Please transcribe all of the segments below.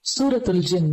सूरत अल जिन,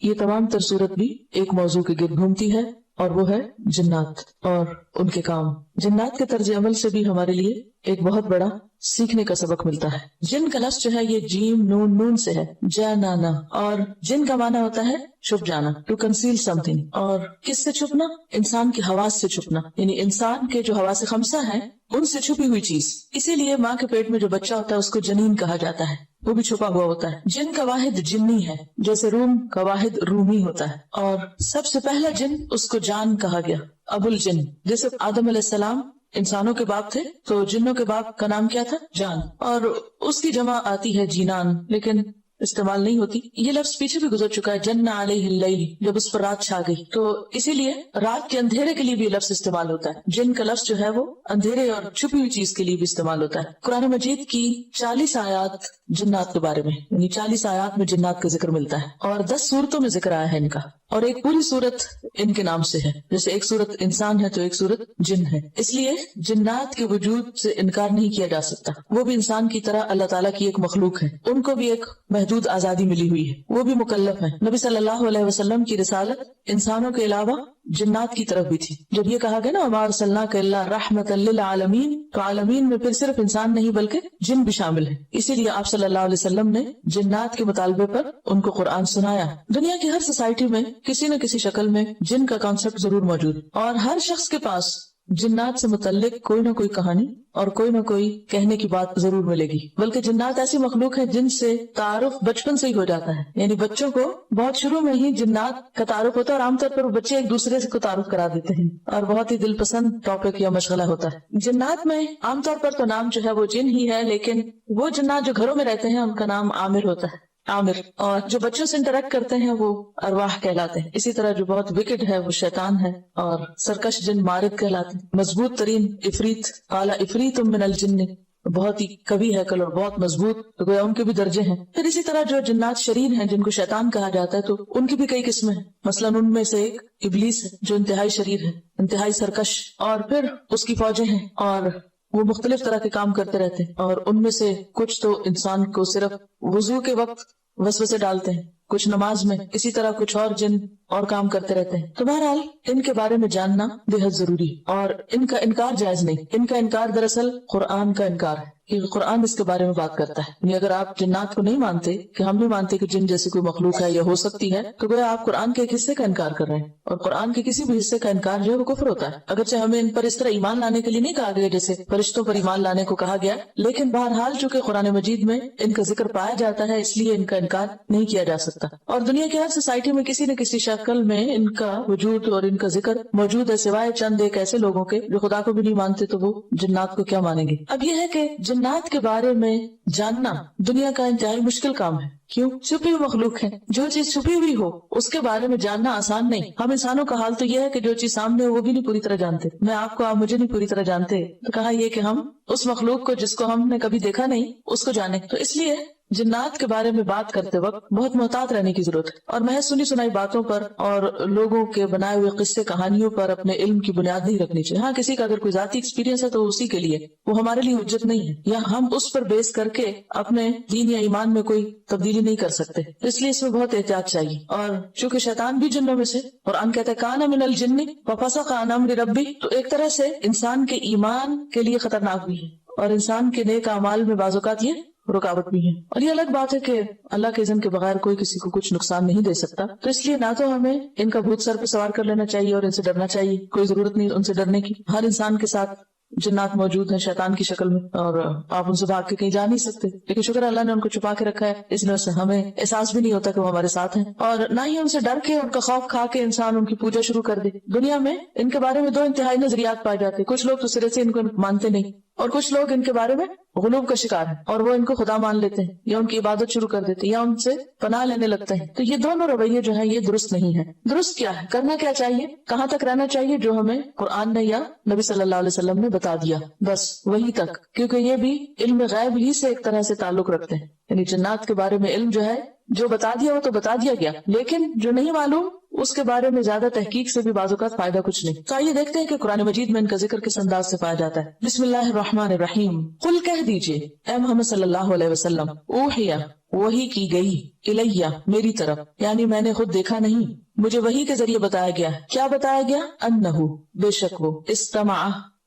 ये तमाम तर सूरत भी एक मौजू के गिर्द घूमती है और वो है जिन्नात और उनके काम। जिन्नात के तर्ज अमल से भी हमारे लिए एक बहुत बड़ा सीखने का सबक मिलता है। जिन का लफ्ज जो है ये जीम नून नून से है, जाना, और जिन का माना होता है छुप जाना, टू कंसील समथिंग। और किससे छुपना? इंसान की हवास से छुपना, यानी इंसान के जो हवास खमसा है उनसे छुपी हुई चीज। इसीलिए माँ के पेट में जो बच्चा होता है उसको जनीन कहा जाता है, वो भी छुपा हुआ होता है। जिन का वाहिद जिन्नी है, जैसे रूम का वाहिद रूमी होता है। और सबसे पहला जिन उसको जान कहा गया, अबुल जिन। जैसे आदम अलैहिस्सलाम इंसानों के बाप थे तो जिन्नों के बाप का नाम क्या था? जान। और उसकी जमा आती है जीनान, लेकिन इस्तेमाल नहीं होती। ये लफ्ज पीछे भी गुजर चुका है, जन्ना अलैहिल लैल, जब उस पर रात छा गई। तो इसीलिए रात के अंधेरे के लिए भी लफ्ज इस्तेमाल होता है। जिन का लफ्ज जो है वो अंधेरे और छुपी हुई चीज के लिए भी इस्तेमाल होता है। कुरान मजीद की 40 आयात जिन्नात के बारे में, यानी 40 आयात में जिन्नात का जिक्र मिलता है और 10 सूरतों में जिक्र आया है इनका, और एक पूरी सूरत इनके नाम से है। जैसे एक सूरत इंसान है तो एक सूरत जिन है। इसलिए जिन्नात के वजूद से इनकार नहीं किया जा सकता। वो भी इंसान की तरह अल्लाह ताला की एक मखलूक है, उनको भी एक महदूद आजादी मिली हुई है, वो भी मुकल्लफ है। नबी सल्लल्लाहु अलैहि वसल्लम की रिसालत इंसानों के अलावा जिन्नात की तरफ भी थी। जब ये कहा गया ना वमा अरसलनाका इल्ला रहमतल लिल आलमीन, तो आलमीन में फिर सिर्फ इंसान नहीं बल्कि जिन भी शामिल है। इसीलिए आप सल्लल्लाहु अलैहि वसल्लम ने जिन्नात के मुतालबे पर उनको कुरान सुनाया। दुनिया की हर सोसाइटी में किसी न किसी शक्ल में जिन का कॉन्सेप्ट जरूर मौजूद, और हर शख्स के पास जिन्नात से मुतल्लिक कोई न कोई कहानी और कोई न कोई कहने की बात जरूर मिलेगी। बल्कि जिन्नात ऐसी मखलूक है जिनसे तारुफ बचपन से ही हो जाता है, यानी बच्चों को बहुत शुरू में ही जिन्नात का तारुफ होता है और आमतौर पर बच्चे एक दूसरे से को तारुफ करा देते हैं और बहुत ही दिलपसंद टॉपिक या मशगला होता है। जिन्नात में आमतौर पर तो नाम जो है वो जिन ही है, लेकिन वो जिन्नात जो घरों में रहते हैं उनका नाम आमिर होता है, आमिर। और जो बच्चों से इंटरेक्ट करते हैं वो अरवाह कहलाते हैं। इसी तरह जो बहुत विकेट है वो शैतान है, और सरकश जिन मारिद कहलाते हैं। मजबूत तरीन इफरीत, काला इफरीत मिनल जिन्न, बहुत ही कवि है कल और बहुत मजबूत, तो गोया उनके भी दर्जे हैं। फिर इसी तरह जो जिन्नात शरीर हैं जिनको शैतान कहा जाता है, तो उनकी भी कई किस्में हैं। मसलन उनमें से एक इबलीस है जो इंतहाई शरीर है, इंतहाई सरकश, और फिर उसकी फौजें हैं और वो मुख्तलिफ तरह के काम करते रहते हैं। और उनमें से कुछ तो इंसान को सिर्फ वुजू के वक्त वसवसे डालते हैं, कुछ नमाज में, इसी तरह कुछ और जिन और काम करते रहते हैं। तो बहरहाल इनके बारे में जानना बेहद जरूरी और इनका इनकार जायज नहीं। इनका इनकार दरअसल कुरान का इनकार है कि कुरान इसके बारे में बात करता है। यानी अगर आप जिन्नात को नहीं मानते, कि हम नहीं मानते कि जिन जैसी कोई मखलूक है या हो सकती है, तो गोया आप कुरान के एक हिस्से का इनकार कर रहे हैं, और कुरान के किसी भी हिस्से का इनकार जो है वो कुफ्र होता है। अगरचे हमें इन पर इस तरह ईमान लाने के लिए नहीं कहा गया जैसे फरिश्तों पर ईमान लाने को कहा गया, लेकिन बहरहाल चूंकि कुरान मजीद में इनका जिक्र पाया जाता है इसलिए इनका इनकार नहीं किया जा सकता। और दुनिया की हर सोसाइटी में किसी न किसी शक्ल में इनका वजूद और इनका जिक्र मौजूद है, सिवाय चंद एक ऐसे लोगों के जो खुदा को भी नहीं मानते, तो वो जिन्नात को क्या मानेंगे। अब यह है कि जिन्नात के बारे में जानना दुनिया का इंतहाई मुश्किल काम है। क्यों? छुपी हुई मखलूक है। जो चीज छुपी हुई हो उसके बारे में जानना आसान नहीं। हम इंसानों का हाल तो यह है कि जो चीज सामने हो वो भी नहीं पूरी तरह जानते। मैं आपको, आप मुझे नहीं पूरी तरह जानते, तो कहा यह कि हम उस मखलूक को जिसको हमने कभी देखा नहीं उसको जाने। तो इसलिए जिन्नात के बारे में बात करते वक्त बहुत मोहतात रहने की जरूरत है, और महज सुनी सुनाई बातों पर और लोगों के बनाए हुए किस्से कहानियों पर अपने इल्म की बुनियाद नहीं रखनी चाहिए। हाँ, किसी का अगर कोई जाती एक्सपीरियंस है तो उसी के लिए, वो हमारे लिए हुज्जत नहीं है, या हम उस पर बेस करके अपने दीन या ईमान में कोई तब्दीली नहीं कर सकते। इसलिए इसमें बहुत एहतियात चाहिए। और चूंकि शैतान भी जिन्नों में से, और अन कहते काना मिनल जिन्नी फफसक़ अन अम्रि रब्बी, तो एक तरह से इंसान के ईमान के लिए खतरनाक भी है और इंसान के नेक अमाल में बाज़-औक़ात ये रुकावट भी है। और ये अलग बात है कि अल्लाह के इज़्न के बगैर कोई किसी को कुछ नुकसान नहीं दे सकता। तो इसलिए ना तो हमें इनका भूत सर पे सवार कर लेना चाहिए और इनसे डरना चाहिए, कोई जरूरत नहीं उनसे डरने की। हर इंसान के साथ जिन्नात मौजूद है शैतान की शक्ल में, और आप उनसे भाग के कहीं जा नहीं सकते। लेकिन शुक्र अल्लाह ने उनको छुपा के रखा है, इस वजह से हमें एहसास भी नहीं होता कि वो हमारे साथ हैं, और ना ही उनसे डर के, उनका खौफ खा के इंसान उनकी पूजा शुरू कर दे। दुनिया में इनके बारे में दो इंतहाई नजरियात पाए जाते हैं। कुछ लोग तो सिरे से इनको मानते नहीं, और कुछ लोग इनके बारे में गुलूब का शिकार है और वो इनको खुदा मान लेते हैं, या उनकी इबादत शुरू कर देते हैं, या उनसे पनाह लेने लगते हैं। तो ये दोनों रवैये जो है ये दुरुस्त नहीं है। दुरुस्त क्या है, करना क्या चाहिए, कहाँ तक रहना चाहिए, जो हमें कुरान ने या नबी सल्लल्लाहु अलैहि वसल्लम ने बता दिया, बस वही तक। क्योंकि ये भी इल्म गैब ही से एक तरह से ताल्लुक रखते हैं। यानी जिन्नात के बारे में इल्म जो है جو بتا دیا وہ تو بتا دیا گیا، لیکن جو نہیں معلوم اس کے بارے میں زیادہ تحقیق سے بھی بعض اوقات فائدہ کچھ نہیں۔ تو آئیے دیکھتے ہیں کہ قرآن مجید میں ان کا ذکر کس انداز سے پایا جاتا ہے۔ بسم اللہ الرحمن الرحیم، قل کہہ دیجئے اے محمد صلی اللہ علیہ وسلم، اوحیا وحی کی گئی، الیہ میری طرف، یعنی میں نے خود دیکھا نہیں، مجھے وحی کے ذریعے بتایا گیا۔ کیا بتایا گیا؟ انہو بے شک وہ، استمع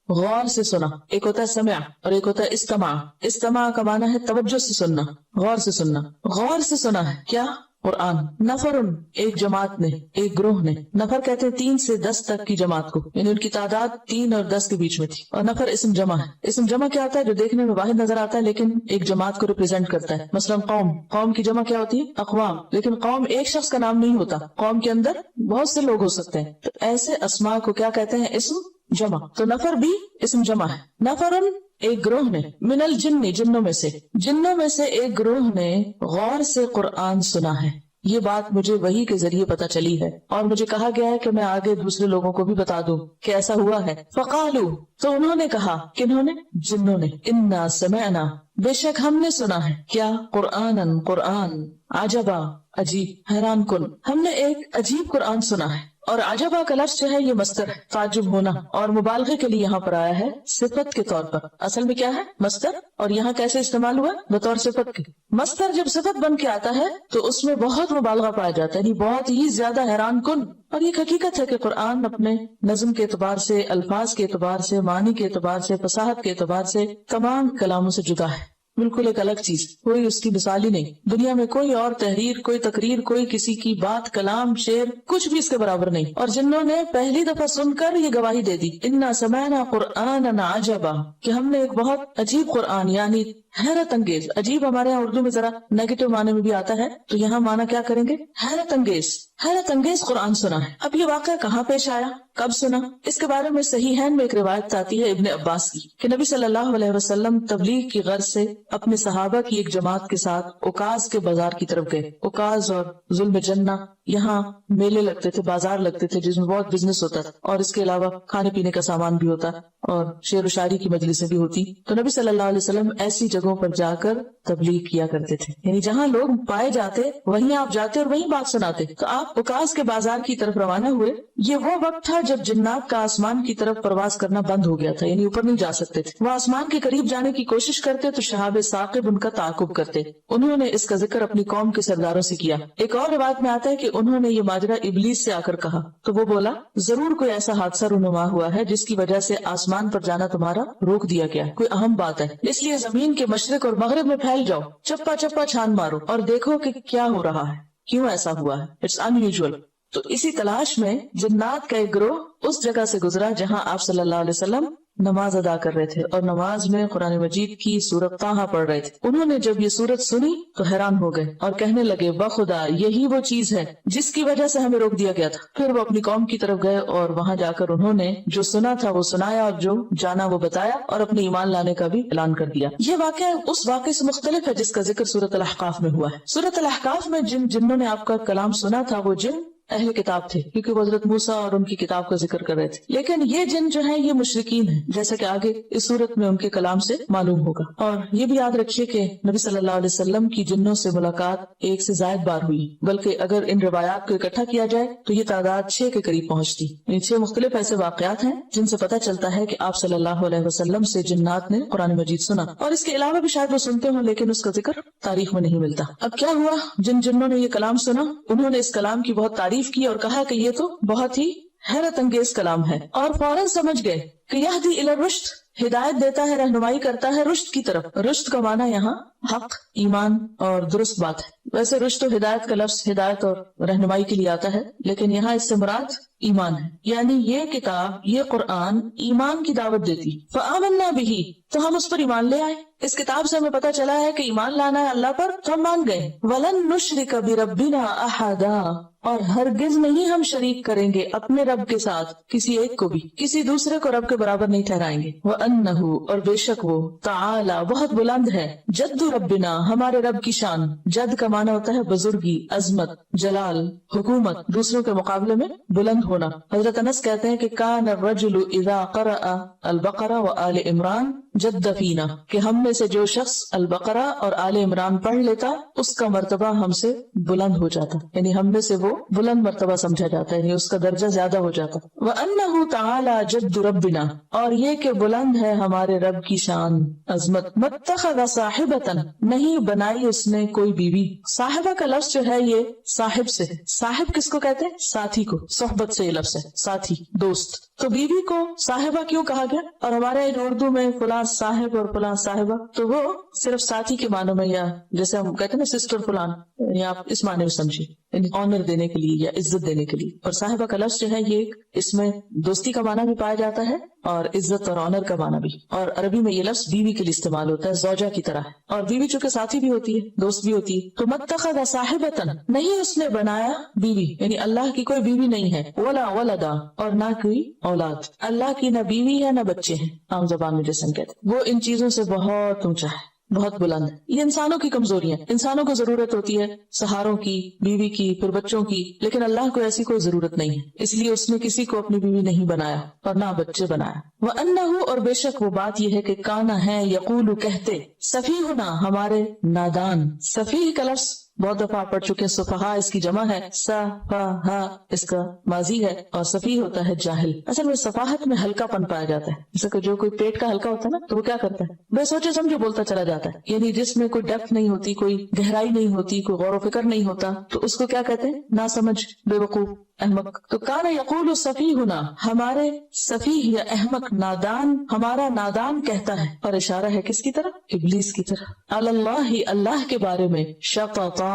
غور سے سنا، ایک ہوتا ہے سمع اور ایک ہوتا ہے استمع۔ استمع کا معنی ہے توجہ سے سننا، غور سے سننا، غور سے سنا ہے کیا؟ قرآن۔ نفرن ایک جماعت نے، ایک گروہ نے، نفر کہتے ہیں 3 سے 10 تک کی جماعت کو، یعنی ان کی تعداد 3 اور 10 کے بیچ میں تھی۔ اور نفر اسم جمع ہے۔ اسم جمع کیا ہوتا ہے؟ جو دیکھنے میں واحد نظر آتا ہے لیکن ایک جماعت کو ریپرزینٹ کرتا ہے۔ مثلا قوم، قوم کی جمع کیا ہوتی ہے؟ اقوام، لیکن قوم ایک شخص کا نام نہیں ہوتا، قوم کے اندر بہت سے لوگ ہو سکتے ہیں، تو ایسے اسماء کو کیا کہتے ہیں؟ اسم جمع۔ تو نفر بھی اسم جمع ہے۔ نفرن ایک گروہ نے، من الجن جنوں میں سے، جنوں میں سے ایک گروہ نے غور سے قرآن سنا ہے۔ یہ بات مجھے وحی کے ذریعے پتا چلی ہے اور مجھے کہا گیا ہے کہ میں آگے دوسرے لوگوں کو بھی بتا دوں کہ ایسا ہوا ہے۔ فقالو تو انہوں نے کہا، کنہوں نے؟ جنوں نے، انا سمعنا بے شک ہم نے سنا ہے، کیا؟ قرآن، قرآن، عجبا عجیب، حیران کن، ہم نے ایک عجیب قرآن سنا ہے۔ اور عجبا کا لفظ جو ہے یہ مصدر ہے، تعجب ہونا، اور مبالغے کے لیے یہاں پر آیا ہے صفت کے طور پر۔ اصل میں کیا ہے؟ مصدر، اور یہاں کیسے استعمال ہوا؟ بطور صفت کے۔ مصدر جب صفت بن کے آتا ہے تو اس میں بہت مبالغہ پایا جاتا ہے، یعنی بہت ہی زیادہ حیران کن۔ اور یہ حقیقت ہے کہ قرآن اپنے نظم کے اعتبار سے، الفاظ کے اعتبار سے، معنی کے اعتبار سے، فصاحت کے اعتبار سے تمام کلاموں سے جدا ہے، بالکل ایک الگ چیز، کوئی اس کی مثال ہی نہیں۔ دنیا میں کوئی اور تحریر، کوئی تقریر، کوئی کسی کی بات، کلام، شعر، کچھ بھی اس کے برابر نہیں۔ اور جنہوں نے پہلی دفعہ سن کر یہ گواہی دے دی، انا سمعنا قرآنا عجبا، کہ ہم نے ایک بہت عجیب قرآن، یعنی حیرت انگیز۔ عجیب ہمارے یہاں اردو میں ذرا نیگیٹو معنی میں بھی آتا ہے، تو یہاں معنی کیا کریں گے؟ حیرت انگیز، حیرت انگیز قرآن سنا ہے۔ اب یہ واقعہ کہاں پیش آیا، کب سنا؟ اس کے بارے میں صحیحین میں ایک روایت آتی ہے ابن عباس کی، کہ نبی صلی اللہ علیہ وسلم تبلیغ کی غرض سے اپنے صحابہ کی ایک جماعت کے ساتھ اوکاز کے بازار کی طرف گئے۔ اوکاز اور ظلم جنہ، یہاں میلے لگتے تھے، بازار لگتے تھے جس میں بہت بزنس ہوتا تھا، اور اس کے علاوہ کھانے پینے کا سامان بھی ہوتا اور شعر و شاعری کی مجلسیں بھی ہوتی۔ تو نبی صلی اللہ علیہ وسلم ایسی جگہوں پر جا کر تبلیغ کیا کرتے تھے، یعنی جہاں لوگ پائے جاتے وہیں آپ جاتے اور وہیں بات سناتے۔ تو آپ اوکاز کے بازار کی طرف روانہ ہوئے۔ یہ وہ وقت تھا جب جنات کا آسمان کی طرف پرواز کرنا بند ہو گیا تھا، یعنی اوپر نہیں جا سکتے تھے۔ وہ آسمان کے قریب جانے کی کوشش کرتے تو شہاب ثاقب ان کا تعاقب کرتے۔ انہوں نے اس کا ذکر اپنی قوم کے سرداروں سے کیا۔ ایک اور روایت میں آتا ہے کہ انہوں نے یہ ماجرا ابلیس سے آ کر کہا تو وہ بولا، ضرور کوئی ایسا حادثہ رونما ہوا ہے جس کی وجہ سے آسمان پر جانا تمہارا روک دیا گیا، کوئی اہم بات ہے، اس لیے زمین کے مشرق اور مغرب میں پھیل جاؤ، چپا چپا چھان مارو اور دیکھو کہ کیا ہو رہا ہے، کیوں ایسا ہوا ہے، اٹس ان یوزول۔ تو اسی تلاش میں جنات کا ایک گروہ اس جگہ سے گزرا جہاں آپ صلی اللہ علیہ وسلم نماز ادا کر رہے تھے اور نماز میں قرآن مجید کی سورت طٰہٰ پڑھ رہے تھے۔ انہوں نے جب یہ سورت سنی تو حیران ہو گئے اور کہنے لگے، بخدا یہی وہ چیز ہے جس کی وجہ سے ہمیں روک دیا گیا تھا۔ پھر وہ اپنی قوم کی طرف گئے اور وہاں جا کر انہوں نے جو سنا تھا وہ سنایا اور جو جانا وہ بتایا اور اپنے ایمان لانے کا بھی اعلان کر دیا۔ یہ واقعہ اس واقعے سے مختلف ہے جس کا ذکر سورۃ الاحقاف میں ہوا ہے۔ سورۃ الاحقاف میں جن جنوں نے آپ کا کلام سنا تھا وہ جن اہل کتاب تھے، کیونکہ وہ حضرت موسیٰ اور ان کی کتاب کا ذکر کر رہے تھے، لیکن یہ جن جو ہیں یہ مشرکین ہیں، جیسا کہ آگے اس صورت میں ان کے کلام سے معلوم ہوگا۔ اور یہ بھی یاد رکھیے کہ نبی صلی اللہ علیہ وسلم کی جنوں سے ملاقات 1 سے زائد بار ہوئی، بلکہ اگر ان روایات کو اکٹھا کیا جائے تو یہ تعداد 6 کے قریب پہنچتی۔ یعنی 6 مختلف ایسے واقعات ہیں جن سے پتہ چلتا ہے کہ آپ صلی اللہ علیہ وسلم سے جنات نے قرآن مجید سنا، اور اس کے علاوہ بھی شاید وہ سنتے ہوں لیکن اس کا ذکر تاریخ میں نہیں ملتا۔ اب کیا ہوا، جن جنوں نے یہ کلام سنا انہوں نے اس کلام کی بہت تعریف کی اور کہا کہ یہ تو بہت ہی حیرت انگیز کلام ہے، اور فوراً سمجھ گئے کہ یہدی الی الرشد، ہدایت دیتا ہے، رہنمائی کرتا ہے رشد کی طرف۔ رشد کا معنی یہاں حق، ایمان اور درست بات ہے۔ ویسے رشد و ہدایت کا لفظ ہدایت اور رہنمائی کے لیے آتا ہے، لیکن یہاں اس سے مراد ایمان ہے، یعنی یہ کتاب، یہ قرآن ایمان کی دعوت دیتی۔ فآمنا بہ، تو ہم اس پر ایمان لے آئے۔ اس کتاب سے ہمیں پتہ چلا ہے کہ ایمان لانا ہے اللہ پر، تو ہم مان گئے۔ وَلَن نُشْرِكَ بِرَبِّنَا أَحَدًا، اور ہرگز نہیں ہم شریک کریں گے اپنے رب کے ساتھ کسی ایک کو بھی، کسی دوسرے کو رب کے برابر نہیں ٹھہرائیں گے۔ وَأَنَّهُ، اور بے شک وہ، تعالی بہت بلند ہے، جد ربنا، ہمارے رب کی شان۔ جد کا معنی ہوتا ہے بزرگی، عظمت، جلال، حکومت، دوسروں کے مقابلے میں بلند ہونا۔ حضرت انس کہتے ہیں کہ کان الرجل اذا قرأ البقرہ وآل عمران जद्द फीना, कि हम में से जो शख्स अल बकरा और आले इमरान पढ़ लेता उसका मर्तबा हमसे बुलंद हो जाता, यानी हम में से वो बुलंद मर्तबा समझा जाता है, यानी उसका दर्जा ज्यादा हो जाता। व अन्नहु तआला जद्दु रब्बिना, और ये कि बुलंद है हमारे रब की शान अजमत। मत्तखज़ साहिबतन, नहीं बनाई उसने कोई बीवी। साहिबा का लफ्ज जो है ये साहिब से है। साहिब किसको कहते हैं? साथी को। सोहबत से ये लफ्ज है, साथी, दोस्त। तो बीवी को साहिबा क्यों कहा गया? और हमारे उर्दू में फलां साहिब और फलां साहिबा, तो वो सिर्फ साथी के मानों में, या जैसे हम कहते हैं ना सिस्टर फलान, या आप इस माने में समझिए, यानी ऑनर देने के लिए या इज्जत देने के लिए। और साहिबा का लफ्ज जो है ये इसमें दोस्ती का माना भी पाया जाता है और इज्जत और ऑनर का माना भी। और अरबी में ये लफ्ज बीवी के लिए इस्तेमाल होता है, ज़ौजा की तरह है। और बीवी चूंकि साथी भी होती है, दोस्त भी होती है। तो मत्तखज़ साहिबतन, नहीं उसने बनाया बीवी, यानी अल्लाह की कोई बीवी नहीं है। वला वलदा, और ना कोई औलाद। अल्लाह की न बीवी है न बच्चे हैं, आम जबान में जैसे हम कहते हैं। वो इन चीजों से बहुत ऊंचा है, बहुत बुलंद है। ये इंसानों की कमजोरियां, इंसानों को जरूरत होती है सहारों की, बीवी की, फिर बच्चों की, लेकिन अल्लाह को ऐसी कोई जरूरत नहीं है। इसलिए उसने किसी को अपनी बीवी नहीं बनाया और ना बच्चे बनाया। वह अन्नहु, और बेशक वो बात यह है कि काना है यकूलु, कहते, सफीहुना, हमारे नादान। सफीह का लफ्ज बहुत दफा पढ़ चुके हैं। सुफहा इसकी जमा है, सफहा इसका माजी है, और सफी होता है जाहिल। असल में सफाहत में हल्कापन पाया जाता है। जैसे कि जो कोई पेट का हल्का होता है ना, तो वो क्या करता है? बेसोचे समझे बोलता चला जाता है, यानी जिसमें कोई डेप्थ नहीं होती, कोई गहराई नहीं होती, कोई गौर फिक्र नहीं होता, तो उसको क्या कहते हैं? ना समझ, बेवकूफ, अहमक। तो काना यकूलु सफीहुना, हमारे सफीह या अहमक, नादान, हमारा नादान कहता है। और इशारा है किसकी तरफ? इब्लीस की तरफ। अल्लाही, अल्लाह के बारे में, शतता,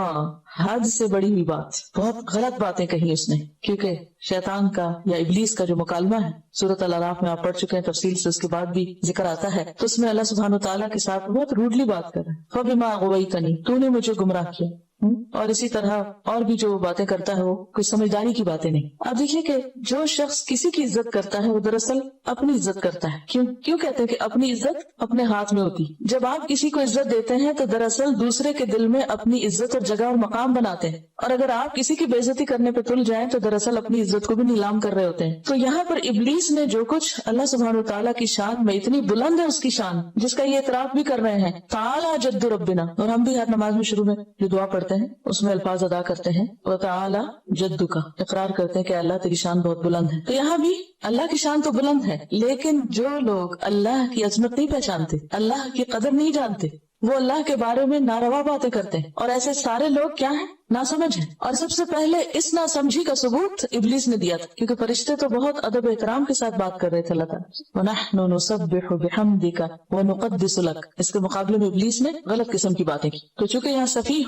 हद से बड़ी हुई बात, बहुत गलत बातें कही उसने। क्योंकि शैतान का या इब्लीस का जो मुकालमा है सूरत अल-अराफ में आप पढ़ चुके हैं तफसील से, उसके बाद भी जिक्र आता है। तो उसमें अल्लाह सुब्हान व तआला के साथ बहुत रूडली बात कर रहा है। फबिमा अग़वैतनी, तूने मुझे गुमराह किया। और इसी तरह और भी जो बातें करता है वो कोई समझदारी की बातें नहीं। अब देखिए कि जो शख्स किसी की इज्जत करता है वो दरअसल अपनी इज्जत करता है। क्यों कहते हैं कि अपनी इज्जत अपने हाथ में होती। जब आप किसी को इज्जत देते हैं तो दरअसल दूसरे के दिल में अपनी इज्जत और जगह और मकाम बनाते हैं। और अगर आप किसी की बेइज्जती करने पे तुल जाएं तो दरअसल अपनी इज्जत को भी नीलाम कर रहे होते हैं। तो यहाँ पर इब्लीस ने जो कुछ, अल्लाह सुब्हान व तआला की शान में, इतनी बुलंद है उसकी शान, जिसका ये इतराफ भी कर रहे हैं, ताला जद्दु रब्बिना। और हम भी हर नमाज में शुरू में जो दुआ पढ़ते हैं उसमें अल्फाज अदा करते हैं, व ताला जद्दु का इकरार करते हैं कि अल्लाह तेरी शान बहुत बुलंद है। तो यहाँ भी अल्लाह की शान तो बुलंद है, लेकिन जो लोग अल्लाह की अजमत नहीं पहचानते, अल्लाह की कदर नहीं जानते, वो अल्लाह के बारे में नारवा बातें करते हैं। और ऐसे सारे लोग क्या हैं? नासमझ है। और सबसे पहले इस नासमझी का सबूत इब्लीस ने दिया था, क्योंकि फरिश्ते तो बहुत अदब एहतराम के साथ बात कर रहे थे अल्लाह ताला। वनहनु नुसब्बिहु बिहम्दिका व नुक़द्दिसु लक, इसके मुकाबले में इब्लीस ने गलत किस्म की बातें की। तो चूंकि यहाँ सफीह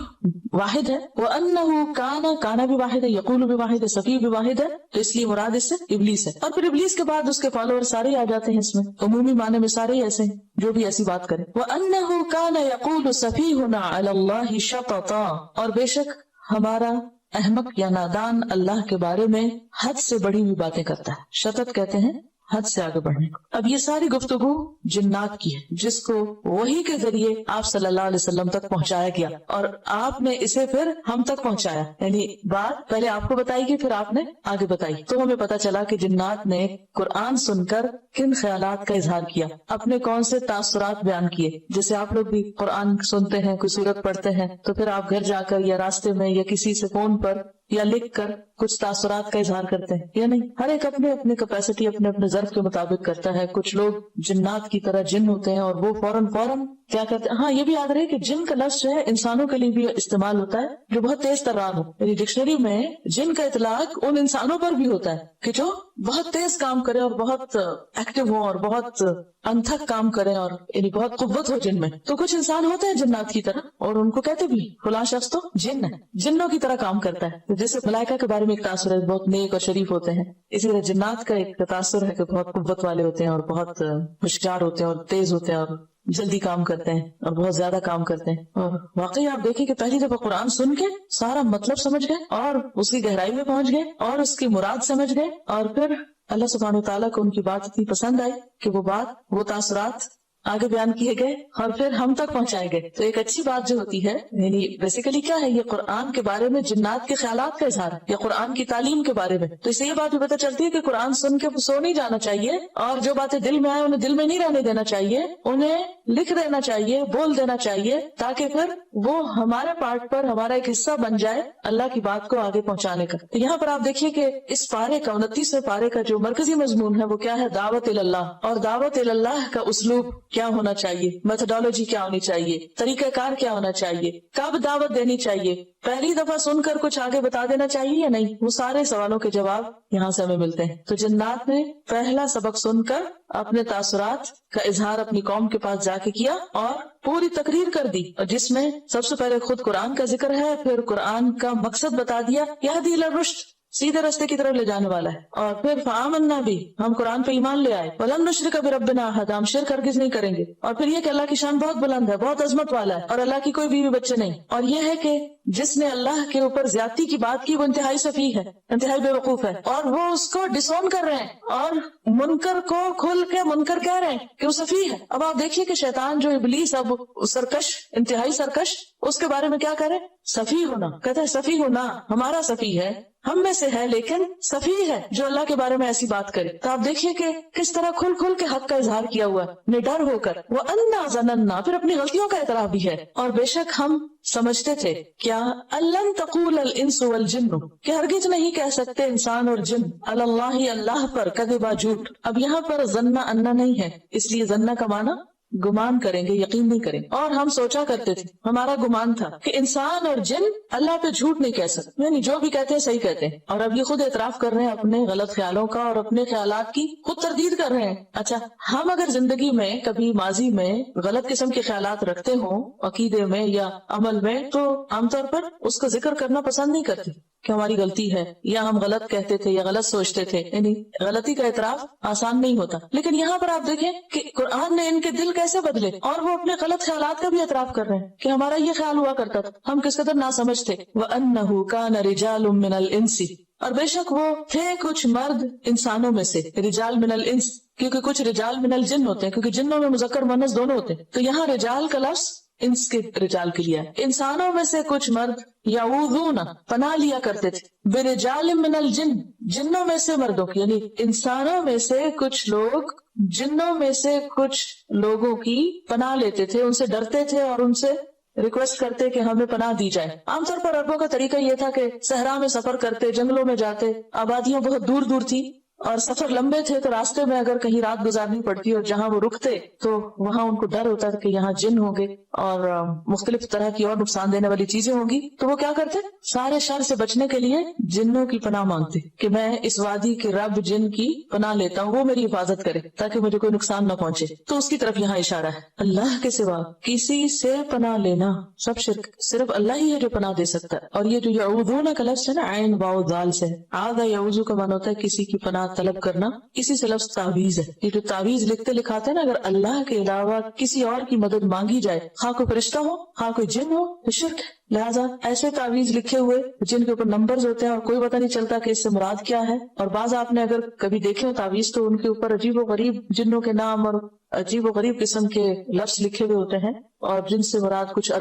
वाहिद है, वो अन्नहु काना, काना भी वाहिद है, यकूलु भी वाहिद है, सफीह भी वाहिद है, तो इसलिए मुराद इससे इब्लीस है। और फिर इब्लीस के बाद उसके फॉलोअर सारे आ जाते हैं इसमें, उमूमी माने में सारे ऐसे हैं जो भी ऐसी बात करे। वो अन्नहु काना यकूलु सफीहुना अलल्लाहि शतता, और बेशक हमारा अहमक या नादान अल्लाह के बारे में हद से बड़ी हुई बातें करता है। शतत कहते हैं हद से आगे बढ़ने को। अब ये सारी गुफ्तगू जिन्नात की है, जिसको वही के जरिए आप सल्लल्लाहु अलैहि वसल्लम तक पहुंचाया गया, और आपने इसे फिर हम तक पहुंचाया। यानी बात पहले आपको बताई गई, फिर आपने आगे बताई। तो हमें पता चला कि जिन्नात ने कुरान सुनकर किन ख्यालात का इजहार किया, अपने कौन से तासुरात बयान किए। जैसे आप लोग भी कुरान सुनते हैं, कोई सूरत पढ़ते हैं, तो फिर आप घर जाकर या रास्ते में या किसी से फोन पर या लिख कर कुछ तासुरात का इजहार करते हैं या नहीं। हर एक अपने अपने कैपेसिटी, अपने अपने ज़र्फ के मुताबिक करता है। कुछ लोग जिन्नात की तरह जिन होते हैं और वो फौरन क्या करते हैं। हाँ, ये भी याद रहे कि जिन का लफ्ज जो है इंसानों के लिए भी इस्तेमाल होता है जो बहुत तेज तर्रार हो। यानी डिक्शनरी में जिन का इतलाक उन इंसानों पर भी होता है कि जो बहुत तेज काम करे और बहुत एक्टिव हो और बहुत अनथक काम करें और यानी बहुत कुव्वत हो जिनमें। तो कुछ इंसान होते हैं जिन्नात की तरह, और उनको कहते भी फलां शख्स तो जिन है, जिन्नों की तरह काम करता है। तो जैसे मलाइका के बारे में एक तासुर है, बहुत नेक और शरीफ होते हैं, इसी तरह जिन्नात का एक तासुर है कि बहुत कुव्वत वाले होते हैं और बहुत होशियार होते हैं और तेज होते हैं और जल्दी काम करते हैं और बहुत ज्यादा काम करते हैं। और वाकई आप देखें कि पहली दफा कुरान सुन के सारा मतलब समझ गए और उसकी गहराई में पहुंच गए और उसकी मुराद समझ गए, और फिर अल्लाह सुब्हानहू तआला को उनकी बात इतनी पसंद आई कि वो बात, वो तासुरात آگے بیان کیے گئے اور پھر ہم تک پہنچائے گئے. تو ایک اچھی بات جو ہوتی ہے، یعنی بیسیکلی کیا ہے، یہ قرآن کے بارے میں جنات کے خیالات کا اظہار ہے، یا قرآن کی تعلیم کے بارے میں. تو اس سے یہ بات بھی پتہ چلتی ہے کہ قرآن سن کے سو نہیں جانا چاہیے، اور جو باتیں دل میں آئے انہیں دل میں نہیں رہنے دینا چاہیے، انہیں لکھ دینا چاہیے، بول دینا چاہیے، تاکہ پھر وہ ہمارے پارٹ پر ہمارا ایک حصہ بن جائے اللہ کی بات کو آگے پہنچانے کا. تو یہاں پر آپ دیکھیے کہ اس پارے کا 29ویں پارے کا جو مرکزی مضمون ہے وہ کیا ہے؟ دعوت اللہ. اور دعوت اللہ کا اسلوب کیا ہونا چاہیے، میتھڈالوجی کیا ہونی چاہیے، طریقہ کار کیا ہونا چاہیے، کب دعوت دینی چاہیے، پہلی دفعہ سن کر کچھ آگے بتا دینا چاہیے یا نہیں، وہ سارے سوالوں کے جواب یہاں سے ہمیں ملتے ہیں. تو جنات نے پہلا سبق سن کر اپنے تاثرات کا اظہار اپنی قوم کے پاس جا کے کیا اور پوری تقریر کر دی، جس میں سب سے پہلے خود قرآن کا ذکر ہے، پھر قرآن کا مقصد بتا دیا، یہدی الی الرشد، سیدھے راستے کی طرف لے جانے والا ہے. اور پھر فآمنا بھی، ہم قرآن پہ ایمان لے آئے، ولن نشرک بربنا احدا، ہم شرک ہرگز نہیں کریں گے. اور پھر یہ کہ اللہ کی شان بہت بلند ہے، بہت عظمت والا ہے، اور اللہ کی کوئی بیوی بچے نہیں. اور یہ ہے کہ جس نے اللہ کے اوپر زیادتی کی بات کی وہ انتہائی سفیہ ہے، انتہائی بے وقوف ہے، اور وہ اس کو ڈسون کر رہے ہیں اور منکر کو کھل کے منکر کہہ رہے ہیں کہ وہ سفیہ ہے. اب آپ دیکھیے کہ شیطان جو ابلیس اب سرکش، انتہائی سرکش، اس کے بارے میں کیا کرے؟ سفیہ ہونا. کہتا ہے سفیہ ہونا، ہمارا سفیہ ہے، ہم میں سے ہے لیکن سفیہ ہے جو اللہ کے بارے میں ایسی بات کرے. تو آپ دیکھیے کہ کس طرح کھل کھل کے حق کا اظہار کیا ہوا ہے، نڈر ہو کر. وَأَنَّا ظَنَنَّا، پھر اپنی غلطیوں کا اعتراف بھی ہے. اور بے شک ہم سمجھتے تھے کیا أَلَّن تَقُولَ الْإِنسُ وَالْجِنُّ، کہ ہرگز نہیں کہہ سکتے انسان اور جن، علی اللہ، اللہ پر، کذبا، جھوٹ. اب یہاں پر ظنّ انا نہیں ہے، اس لیے ظنّ کا معنی گمان کریں گے، یقین نہیں کریں گے. اور ہم سوچا کرتے تھے، ہمارا گمان تھا کہ انسان اور جن اللہ پہ جھوٹ نہیں کہہ سکتے، یعنی جو بھی کہتے ہیں صحیح کہتے ہیں. اور اب یہ خود اعتراف کر رہے ہیں اپنے غلط خیالوں کا اور اپنے خیالات کی خود تردید کر رہے ہیں. اچھا، ہم اگر زندگی میں کبھی ماضی میں غلط قسم کے خیالات رکھتے ہوں عقیدے میں یا عمل میں، تو عام طور پر اس کا ذکر کرنا پسند نہیں کرتے کہ ہماری غلطی ہے، یا ہم غلط کہتے تھے یا غلط سوچتے تھے. یعنی غلطی کا اعتراف آسان نہیں ہوتا. لیکن یہاں پر آپ دیکھیں کہ قرآن نے ان کے دل کیسے بدلے، اور وہ اپنے غلط خیالات کا بھی اعتراف کر رہے ہیں کہ ہمارا یہ خیال ہوا کرتا تھا، ہم کس قدر ناسمجھ تھے. وَأَنَّهُ كَانَ رِجَالٌ مِّنَ الْإِنسِ، اور بے شک وہ تھے کچھ مرد انسانوں میں سے، رجال من الانس، کیونکہ کچھ رجال من الجن ہوتے ہیں، کیونکہ جنوں میں مذکر مؤنث دونوں ہوتے ہیں. تو یہاں رجال کا لفظ انس کے رجال کے لیے ہے. انسانوں میں سے کچھ مرد یعوذون، پناہ لیا کرتے تھے، برجال من الجن، جنوں میں سے مردوں کی، یعنی انسانوں میں سے کچھ لوگ جنوں میں سے کچھ لوگوں کی پناہ لیتے تھے، ان سے ڈرتے تھے اور ان سے ریکویسٹ کرتے کہ ہمیں پناہ دی جائے. عام طور پر عربوں کا طریقہ یہ تھا کہ صحرا میں سفر کرتے، جنگلوں میں جاتے، آبادیاں بہت دور دور تھی اور سفر لمبے تھے، تو راستے میں اگر کہیں رات گزارنی پڑتی اور جہاں وہ رکتے تو وہاں ان کو ڈر ہوتا تھا کہ یہاں جن ہوں گے اور مختلف طرح کی اور نقصان دینے والی چیزیں ہوں گی. تو وہ کیا کرتے؟ سارے شر سے بچنے کے لیے جنوں کی پناہ مانگتے کہ میں اس وادی کے رب جن کی پناہ لیتا ہوں، وہ میری حفاظت کرے تاکہ مجھے کوئی نقصان نہ پہنچے. تو اس کی طرف یہاں اشارہ ہے. اللہ کے سوا کسی سے پناہ لینا سب شرک، صرف اللہ ہی ہے جو پناہ دے سکتا ہے. اور یہ جو یعوذون کا لفظ ہے نا، عین واو دال سے، عاذ یعوذ کا معنی ہوتا ہے کسی کی پناہ طلب کرنا. اسی سے لفظ تعویذ ہے. یہ جو تعویذ لکھتے لکھاتے ہیں نا، اگر اللہ کے علاوہ کسی اور کی مدد مانگی جائے، خواہ کوئی فرشتہ ہو خواہ کوئی جن ہو، تو شرک ہے. لہٰذا ایسے تعویذ لکھے ہوئے جن کے اوپر نمبرز ہوتے ہیں اور کوئی پتہ نہیں چلتا کہ اس سے مراد کیا ہے. اور بعض آپ نے اگر کبھی دیکھے ہو تعویذ تو ان کے اوپر عجیب و غریب جنوں کے نام اور عجیب و غریب قسم کے لفظ لکھے ہوئے ہوتے ہیں، اور جن سے مراد کچھ